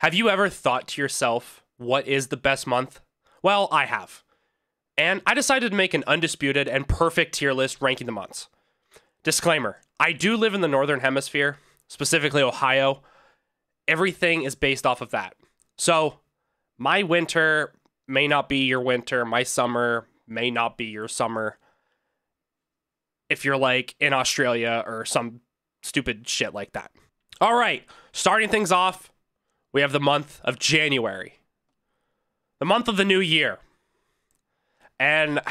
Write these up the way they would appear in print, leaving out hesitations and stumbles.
Have you ever thought to yourself, what is the best month? Well, I have. And I decided to make an undisputed and perfect tier list ranking the months. Disclaimer, I do live in the Northern Hemisphere, specifically Ohio. Everything is based off of that. So my winter may not be your winter. My summer may not be your summer. If you're like in Australia or some stupid shit like that. All right, starting things off, we have the month of January. The month of the new year. And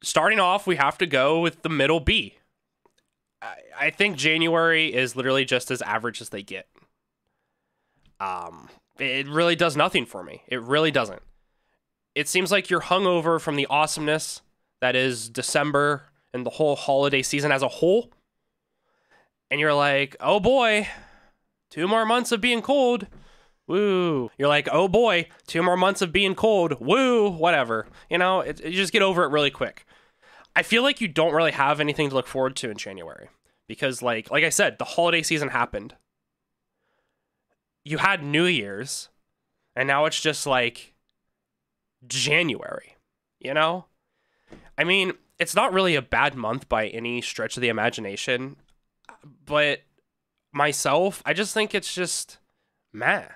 starting off, we have to go with the middle B. I think January is literally just as average as they get. It really does nothing for me. It really doesn't. It seems like you're hungover from the awesomeness that is December and the whole holiday season as a whole. And you're like, oh boy, 2 more months of being cold. Woo. You're like, oh boy, 2 more months of being cold. Woo, whatever. You know, you just get over it really quick. I feel like you don't really have anything to look forward to in January. Because like I said, the holiday season happened. You had New Year's. And now it's just like January. You know? I mean, it's not really a bad month by any stretch of the imagination. But myself, I just think it's just meh.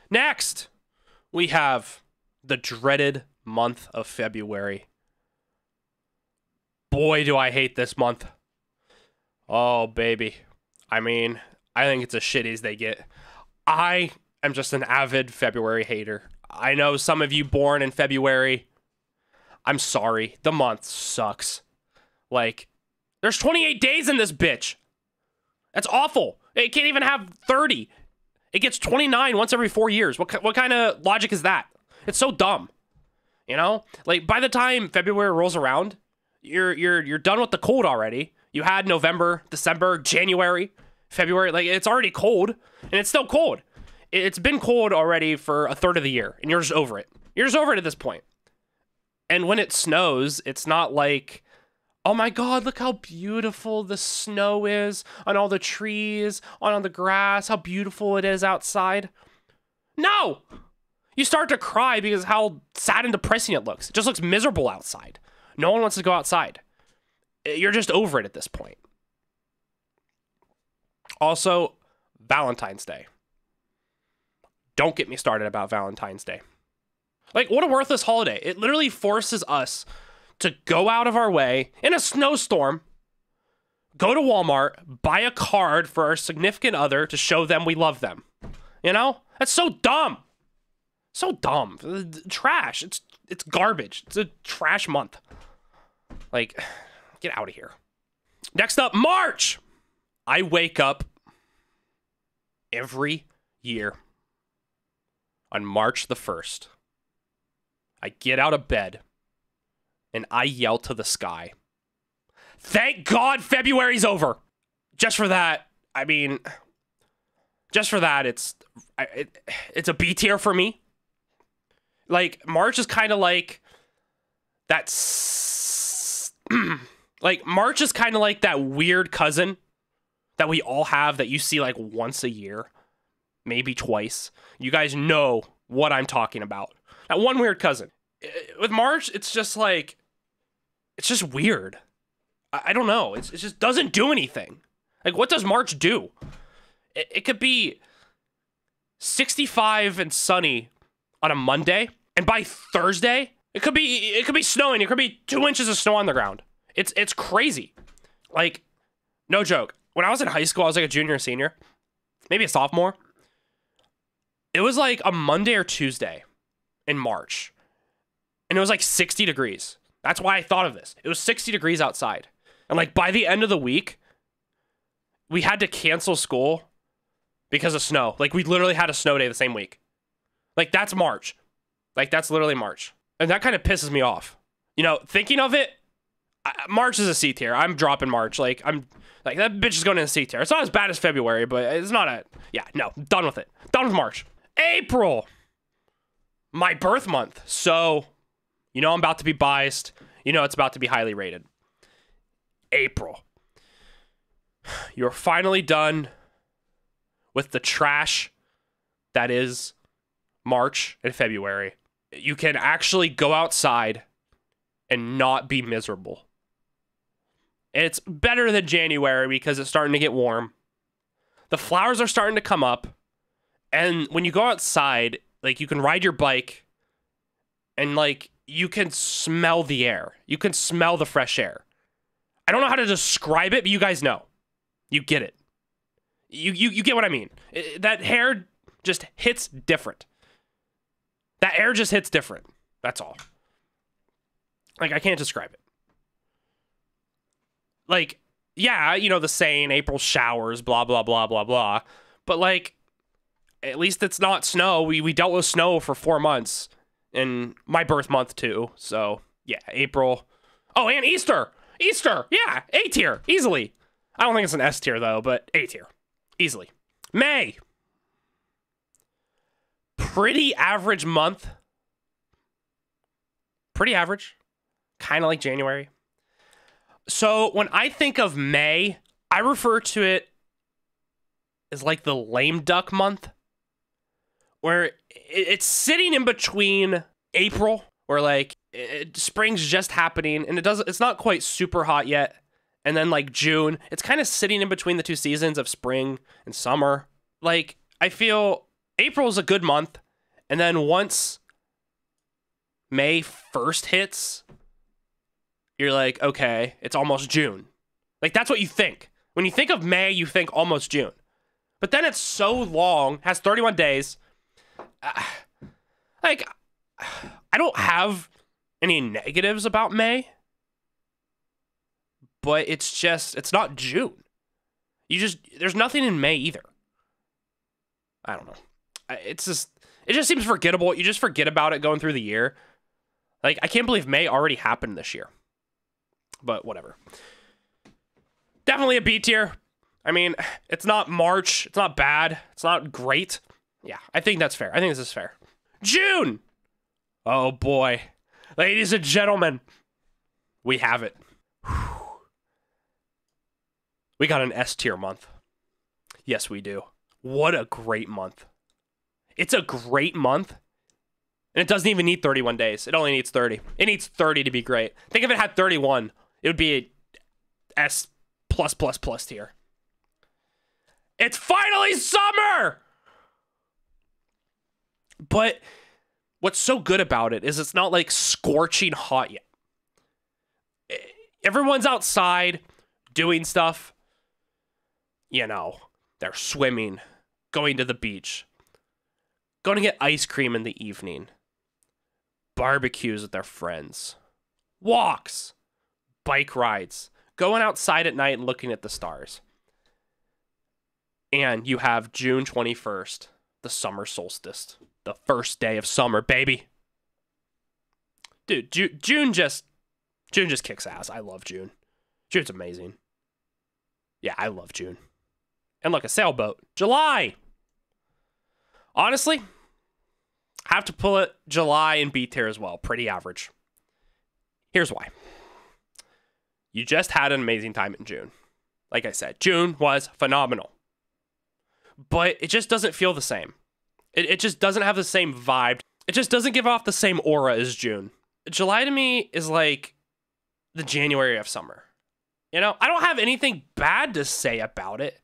Next, we have the dreaded month of February. Boy, do I hate this month. Oh, baby. I mean, I think it's as shitty as they get. I am just an avid February hater. I know some of you born in February. I'm sorry. The month sucks. Like, there's 28 days in this bitch. That's awful. It can't even have 30. It gets 29 once every 4 years. What kind of logic is that? It's so dumb. You know? Like, by the time February rolls around, you're done with the cold already. You had November, December, January, February. Like, it's already cold, and it's still cold. It's been cold already for a third of the year, and you're just over it. You're just over it at this point. And when it snows, it's not like, oh my God, look how beautiful the snow is on all the trees, on all the grass, how beautiful it is outside. No! You start to cry because how sad and depressing it looks. It just looks miserable outside. No one wants to go outside. You're just over it at this point. Also, Valentine's Day. Don't get me started about Valentine's Day. Like, what a worthless holiday. It literally forces us to go out of our way in a snowstorm, go to Walmart, buy a card for our significant other to show them we love them. You know? That's so dumb. So dumb. Trash. It's garbage. It's a trash month. Like, get out of here. Next up, March. I wake up every year on March the 1st. I get out of bed. And I yell to the sky, thank God February's over. Just for that, I mean, just for that, it's a B tier for me. Like, March is kind of like that, like, March is kind of like that weird cousin that we all have that you see like once a year, maybe twice. You guys know what I'm talking about. That one weird cousin. With March, it's just like, it's just weird. I don't know. It just doesn't do anything. Like, what does March do? It could be 65 and sunny on a Monday, and by Thursday, it could be snowing. It could be 2 inches of snow on the ground. It's crazy. Like, no joke. When I was in high school, I was like a junior or senior, maybe a sophomore. It was like a Monday or Tuesday in March. And it was like 60 degrees. That's why I thought of this. It was 60 degrees outside. And like by the end of the week, we had to cancel school because of snow. Like we literally had a snow day the same week. Like that's March. Like that's literally March. And that kind of pisses me off. You know, thinking of it, March is a C tier. I'm dropping March. Like I'm like that bitch is going in a C tier. It's not as bad as February, but it's not a, yeah, no, done with it. Done with March. April. My birth month. So, you know I'm about to be biased. You know it's about to be highly rated. April. You're finally done with the trash that is March and February, you can actually go outside and not be miserable. It's better than January because it's starting to get warm. The flowers are starting to come up. And when you go outside, like, you can ride your bike and, like, you can smell the air. You can smell the fresh air. I don't know how to describe it, but you guys know. You get it. You get what I mean. That hair just hits different. That air just hits different. That's all. Like, I can't describe it. Like, yeah, you know, the saying, April showers, blah, blah, blah, blah, blah. But, like, at least it's not snow. We dealt with snow for 4 months. In my birth month, too. So, yeah, April. Oh, and Easter. Easter. Yeah, A tier. Easily. I don't think it's an S tier, though, but A tier. Easily. May. Pretty average month. Pretty average. Kind of like January. So when I think of May, I refer to it as like the lame duck month, where it's sitting in between April, where like spring's just happening and it's not quite super hot yet, and then like June, it's kind of sitting in between the two seasons of spring and summer. Like, I feel April's a good month, and then once May 1st hits, you're like, okay, it's almost June. Like, that's what you think. When you think of May, you think almost June. But then it's so long, has 31 days. Like, I don't have any negatives about May. But it's not June. There's nothing in May either. I don't know. It just seems forgettable. You just forget about it going through the year. Like, I can't believe May already happened this year. But whatever. Definitely a B tier. I mean, it's not March. It's not bad. It's not great. Yeah, I think that's fair. I think this is fair. June! Oh boy. Ladies and gentlemen, we have it. Whew. We got an S tier month. Yes, we do. What a great month. It's a great month. And it doesn't even need 31 days. It only needs 30. It needs 30 to be great. Think if it had 31, it would be a S+++ tier. It's finally summer! But what's so good about it is it's not like scorching hot yet. Everyone's outside doing stuff. You know, they're swimming, going to the beach, going to get ice cream in the evening, barbecues with their friends, walks, bike rides, going outside at night and looking at the stars. And you have June 21st, the summer solstice, the first day of summer, baby. Dude, June just kicks ass. I love June. June's amazing. Yeah, I love June. And look, a sailboat. July. Honestly, I have to pull it July and B tier as well. Pretty average. Here's why. You just had an amazing time in June. Like I said, June was phenomenal. But it just doesn't feel the same. It just doesn't have the same vibe. It just doesn't give off the same aura as June. July to me is like the January of summer. You know, I don't have anything bad to say about it.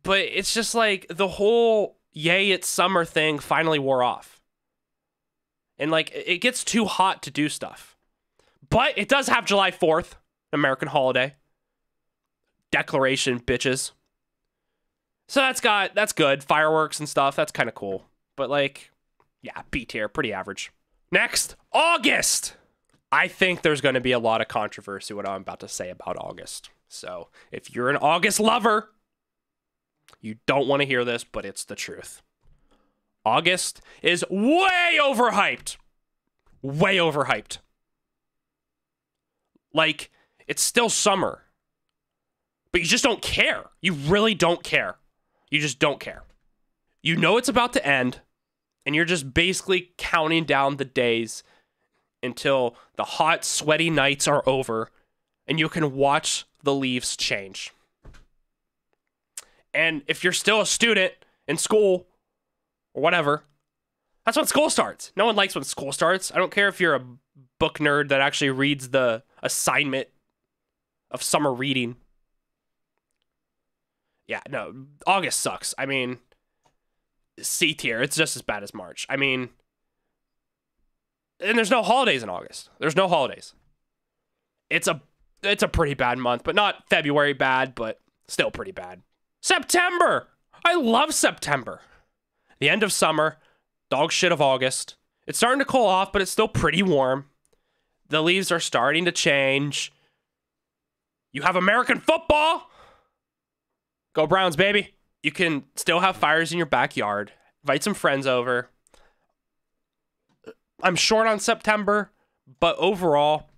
But it's just like the whole yay, it's summer thing finally wore off. And like, it gets too hot to do stuff. But it does have July 4th, American holiday. Declaration, bitches. So that's good. Fireworks and stuff, that's kind of cool. But like, yeah, B tier, pretty average. Next, August. I think there's going to be a lot of controversy what I'm about to say about August. So if you're an August lover, you don't want to hear this, but it's the truth. August is way overhyped. Way overhyped. Like, it's still summer. But you just don't care. You really don't care. You just don't care. You know it's about to end, and you're just basically counting down the days until the hot, sweaty nights are over, and you can watch the leaves change. And if you're still a student in school, or whatever. That's when school starts. No one likes when school starts. I don't care if you're a book nerd that actually reads the assignment of summer reading. Yeah, no, August sucks. I mean, C tier. It's just as bad as March. I mean, and there's no holidays in August. There's no holidays. It's a pretty bad month, but not February bad, but still pretty bad. September. I love September. The end of summer, dog shit of August. It's starting to cool off, but it's still pretty warm. The leaves are starting to change. You have American football. Go Browns, baby. You can still have fires in your backyard. Invite some friends over. I'm short on September, but overall,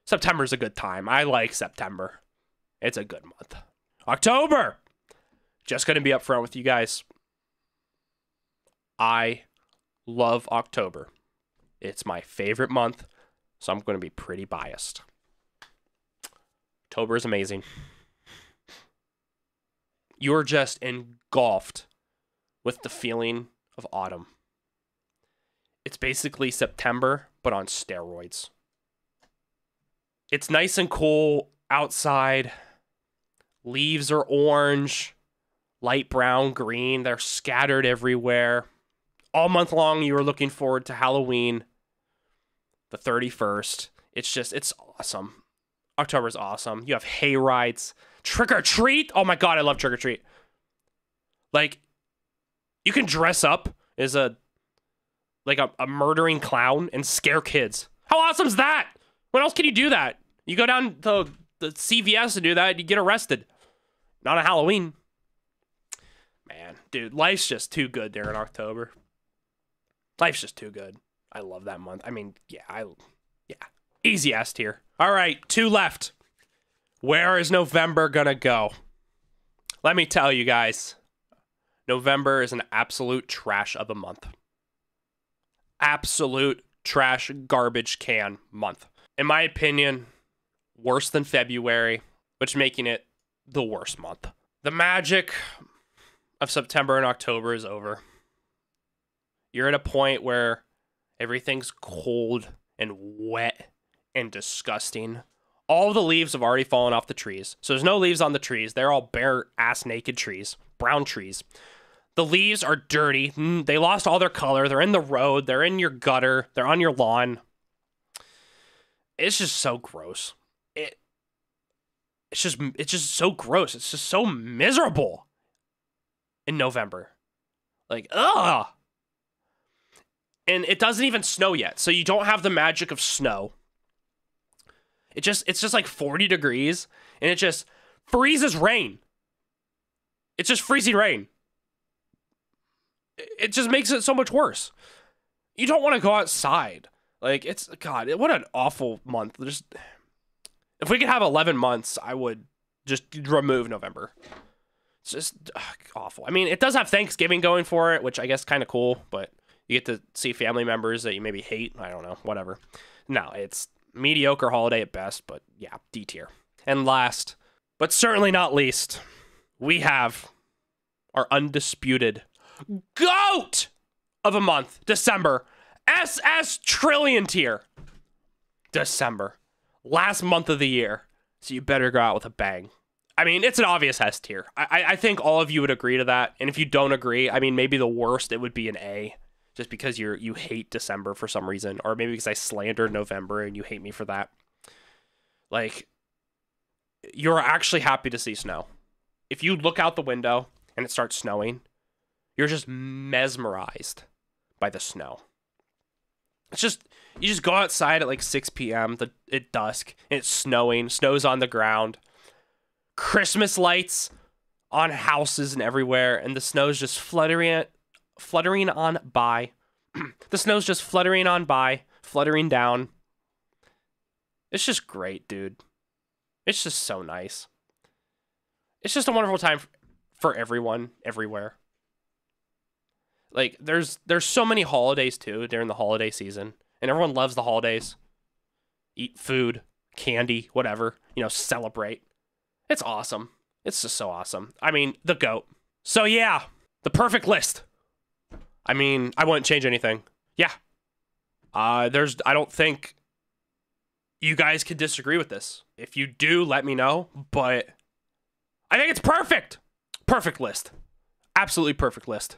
September's a good time. I like September. It's a good month. October. Just going to be upfront with you guys. I love October. It's my favorite month, so I'm going to be pretty biased. October is amazing. You're just engulfed with the feeling of autumn. It's basically September, but on steroids. It's nice and cool outside. Leaves are orange, light brown, green. They're scattered everywhere. All month long, you are looking forward to Halloween, the 31st. It's awesome. October's awesome. You have hay rides. Trick or treat. Oh my God, I love trick or treat. Like, you can dress up as a murdering clown and scare kids. How awesome is that? When else can you do that? You go down to the CVS and do that, you get arrested. Not on Halloween. Man, dude, life's just too good there in October. Life's just too good. I love that month. I mean, yeah. Easy S tier. All right, 2 left. Where is November gonna go? Let me tell you guys. November is an absolute trash of a month. Absolute trash garbage can month. In my opinion, worse than February, which making it the worst month. The magic of September and October is over. You're at a point where everything's cold and wet and disgusting. All the leaves have already fallen off the trees. So there's no leaves on the trees. They're all bare ass naked trees, brown trees. The leaves are dirty. They lost all their color. They're in the road. They're in your gutter. They're on your lawn. It's just so gross. It's just so gross. It's just so miserable in November. Like, ugh. And it doesn't even snow yet. So you don't have the magic of snow. It's just like 40 degrees and it just freezes rain. It's just freezing rain. It just makes it so much worse. You don't want to go outside. Like, God, what an awful month. If we could have 11 months, I would just remove November. It's just awful. I mean, it does have Thanksgiving going for it, which I guess kind of cool, but you get to see family members that you maybe hate. I don't know, whatever. No, it's mediocre holiday at best, but yeah, D tier. And last, but certainly not least, we have our undisputed GOAT of a month, December. SS trillion tier. December. Last month of the year. So you better go out with a bang. I mean, it's an obvious S tier. I think all of you would agree to that. And if you don't agree, I mean, maybe the worst, it would be an A. Just because you hate December for some reason. Or maybe because I slandered November and you hate me for that. Like, you're actually happy to see snow. If you look out the window and it starts snowing, you're just mesmerized by the snow. It's just, you just go outside at like 6 p.m. at dusk, and it's snowing, snow's on the ground. Christmas lights on houses and everywhere, and the snow's just fluttering on by. The snow's just fluttering on by, fluttering down. It's just great, dude. It's just so nice. It's just a wonderful time for everyone, everywhere. Like, there's so many holidays, too, during the holiday season. And everyone loves the holidays. Eat food, candy, whatever. You know, celebrate. It's awesome. It's just so awesome. I mean, the GOAT. So, yeah, the perfect list I mean, I wouldn't change anything. Yeah. I don't think you guys could disagree with this. If you do, let me know. But I think it's perfect. Perfect list. Absolutely perfect list.